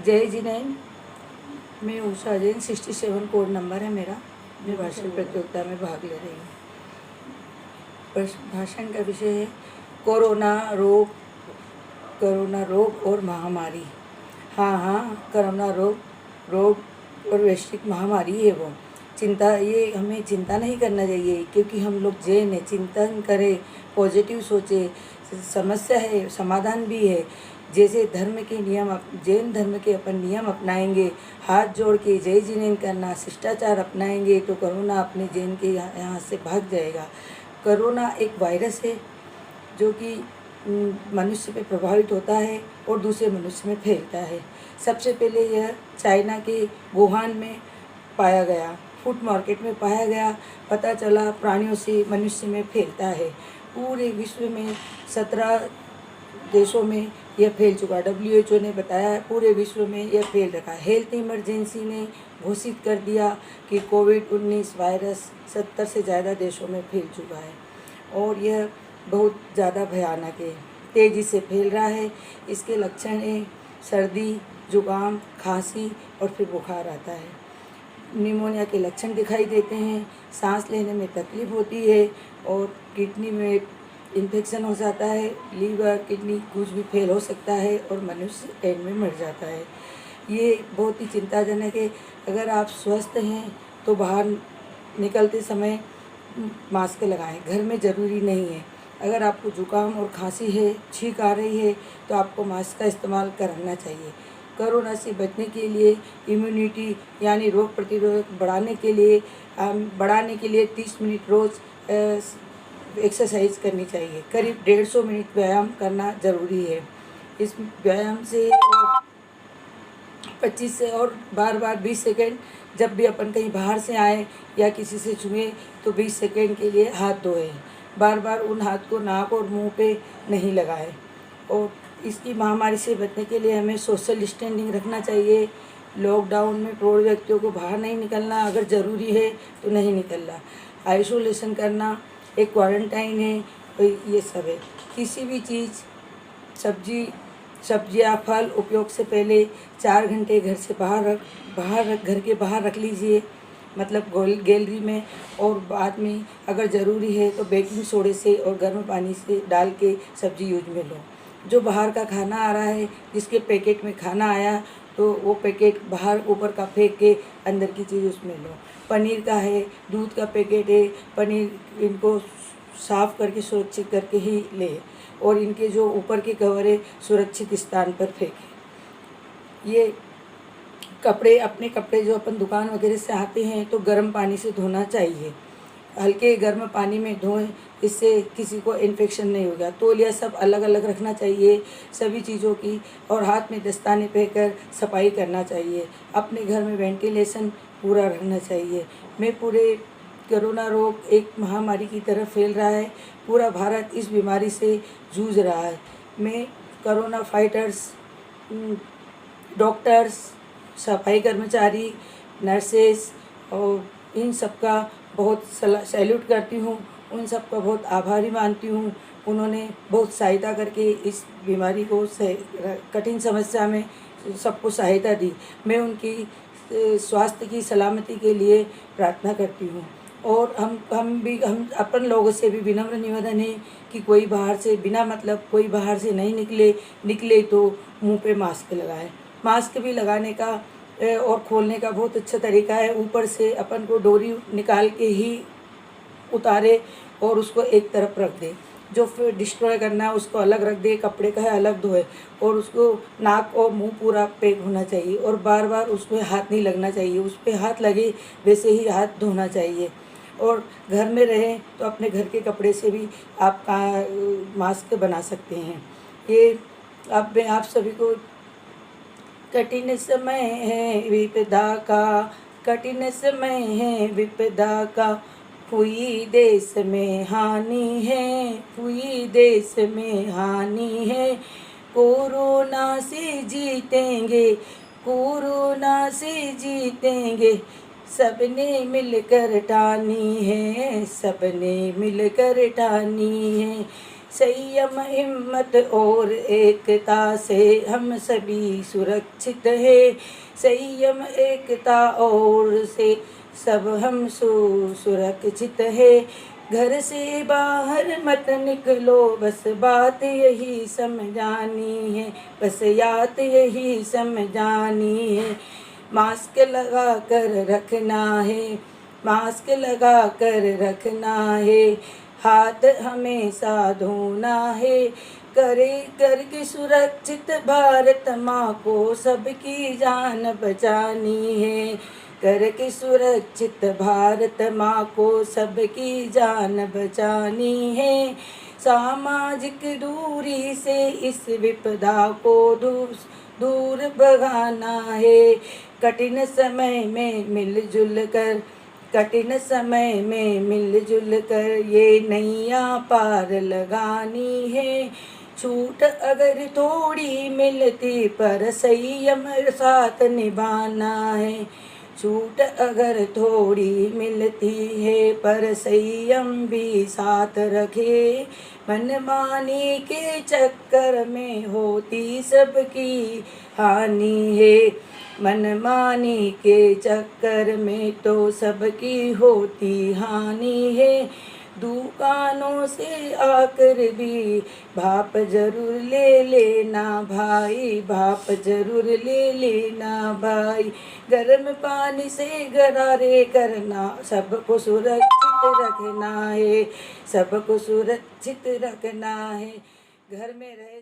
जय जिनेन। मैं Usha Jain, 67 code number है मेरा। मैं भाषण प्रतियोगिता में भाग ले रही हूँ। भाषण का विषय है कोरोना रोग और महामारी। हाँ, कोरोना रोग और वैश्विक महामारी है वो। ये हमें चिंता नहीं करना चाहिए, क्योंकि हम लोग जैन है। चिंतन करें, पॉजिटिव सोचे। समस्या है, समाधान भी है। जैसे धर्म के नियम, जैन धर्म के अपन नियम अपनाएंगे, हाथ जोड़ के जय जिनेन करना, शिष्टाचार अपनाएंगे, तो कोरोना अपने जैन के यहाँ से भाग जाएगा। कोरोना एक वायरस है जो कि मनुष्य पे प्रभावित होता है और दूसरे मनुष्य में फैलता है। सबसे पहले यह चाइना के वुहान में पाया गया, फूड मार्केट में पाया गया। पता चला प्राणियों से मनुष्य में फैलता है। पूरे विश्व में 17 देशों में यह फैल चुका। WHO ने बताया पूरे विश्व में यह फैल रखा। हेल्थ इमरजेंसी ने घोषित कर दिया कि कोविड-19 वायरस 70 से ज़्यादा देशों में फैल चुका है और यह बहुत ज़्यादा भयानक है, तेज़ी से फैल रहा है। इसके लक्षण हैं सर्दी, जुकाम, खांसी और फिर बुखार आता है। निमोनिया के लक्षण दिखाई देते हैं, सांस लेने में तकलीफ होती है और किडनी में इन्फेक्शन हो जाता है। लीवर, किडनी कुछ भी फेल हो सकता है और मनुष्य एंड में मर जाता है। ये बहुत ही चिंताजनक है। अगर आप स्वस्थ हैं तो बाहर निकलते समय मास्क लगाएं। घर में ज़रूरी नहीं है। अगर आपको जुकाम और खांसी है, छींक आ रही है, तो आपको मास्क का इस्तेमाल करना चाहिए। कोरोना से बचने के लिए इम्यूनिटी यानी रोग प्रतिरोधक बढ़ाने के लिए 30 मिनट रोज़ एक्सरसाइज करनी चाहिए। करीब 150 मिनट व्यायाम करना ज़रूरी है। इस व्यायाम से 25 से और बार 20 सेकेंड, जब भी अपन कहीं बाहर से आए या किसी से छुए तो 20 सेकेंड के लिए हाथ धोएं। बार उन हाथ को नाक और मुंह पे नहीं लगाएं। और इसकी महामारी से बचने के लिए हमें सोशल डिस्टेंसिंग रखना चाहिए। लॉकडाउन में प्रौढ़ व्यक्तियों को बाहर नहीं निकलना, अगर ज़रूरी है तो नहीं निकलना। आइसोलेशन करना, एक क्वारंटाइन है, तो ये सब है। किसी भी चीज़, सब्जियाँ, फल उपयोग से पहले 4 घंटे घर से घर के बाहर रख लीजिए, मतलब गैलरी में। और बाद में अगर ज़रूरी है तो बेकिंग सोडे से और गर्म पानी से डाल के सब्जी यूज में लो। जो बाहर का खाना आ रहा है, जिसके पैकेट में खाना आया, तो वो पैकेट बाहर ऊपर का फेंक के अंदर की चीज़ उसमें लो। पनीर का है, दूध का पैकेट है, पनीर इनको साफ़ करके सुरक्षित करके ही ले, और इनके जो ऊपर के कवर है सुरक्षित स्थान पर फेंकें। ये अपने कपड़े जो अपन दुकान वगैरह से आते हैं तो गर्म पानी से धोना चाहिए। हल्के गर्म पानी में धोएं, इससे किसी को इन्फेक्शन नहीं होगा। तौलिया सब अलग अलग रखना चाहिए सभी चीज़ों की, और हाथ में दस्ताने पहनकर सफाई करना चाहिए। अपने घर में वेंटिलेशन पूरा रखना चाहिए। पूरे कोरोना रोग एक महामारी की तरह फैल रहा है। पूरा भारत इस बीमारी से जूझ रहा है। मैं कोरोना फाइटर्स, डॉक्टर्स, सफाई कर्मचारी, नर्सेस और इन सब का बहुत सैल्यूट करती हूँ। उन सब का बहुत आभारी मानती हूँ। उन्होंने बहुत सहायता करके इस बीमारी को कठिन समस्या में सबको सहायता दी। मैं उनकी स्वास्थ्य की सलामती के लिए प्रार्थना करती हूँ। और हम अपन लोगों से भी विनम्र निवेदन है कि कोई बाहर से बिना मतलब कोई बाहर से नहीं निकले तो मुंह पे मास्क लगाएं। मास्क भी लगाने का और खोलने का बहुत अच्छा तरीका है। ऊपर से अपन को डोरी निकाल के ही उतारे और उसको एक तरफ रख दे। जो फिर डिस्ट्रॉय करना है उसको अलग रख दे, कपड़े का है अलग धोए, और उसको नाक और मुंह पूरा पैक होना चाहिए और बार उसमें हाथ नहीं लगना चाहिए। उस पर हाथ लगे वैसे ही हाथ धोना चाहिए। और घर में रहें तो अपने घर के कपड़े से भी आप मास्क बना सकते हैं। ये अब मैं आप सभी को, कठिन समय है विपदा का, कठिन समय है विपदा का, हुई देश में हानि है, हुई देश में हानि है। कोरोना से जीतेंगे, कोरोना से जीतेंगे, सबने मिलकर ठानी है, सबने मिलकर ठानी है। संयम हिम्मत और एकता से हम सभी सुरक्षित है। संयम एकता और से सब हम सुरक्षित है। घर से बाहर मत निकलो, बस बात यही समझानी है, बस याद यही समझानी है। मास्क लगा कर रखना है, मास्क लगा कर रखना है। हाथ हमेशा धोना है। करे करके सुरक्षित भारत माँ को सबकी जान बचानी है। करके सुरक्षित भारत माँ को सबकी जान बचानी है। सामाजिक दूरी से इस विपदा को दूर भगाना है। कठिन समय में मिलजुल कर, कठिन समय में मिलजुल कर ये नैया पार लगानी है। छूट अगर थोड़ी मिलती पर संयम साथ निभाना है। छूट अगर थोड़ी मिलती है पर संयम भी साथ रखे। मनमानी के चक्कर में होती सबकी हानि है। मनमानी के चक्कर में तो सबकी होती हानि है। दुकानों से आकर भी भाप जरूर ले लेना भाई, भाप जरूर ले लेना भाई। गर्म पानी से गरारे करना, सबको सुरक्षित रखना है, सबको सुरक्षित रखना है। घर में रहे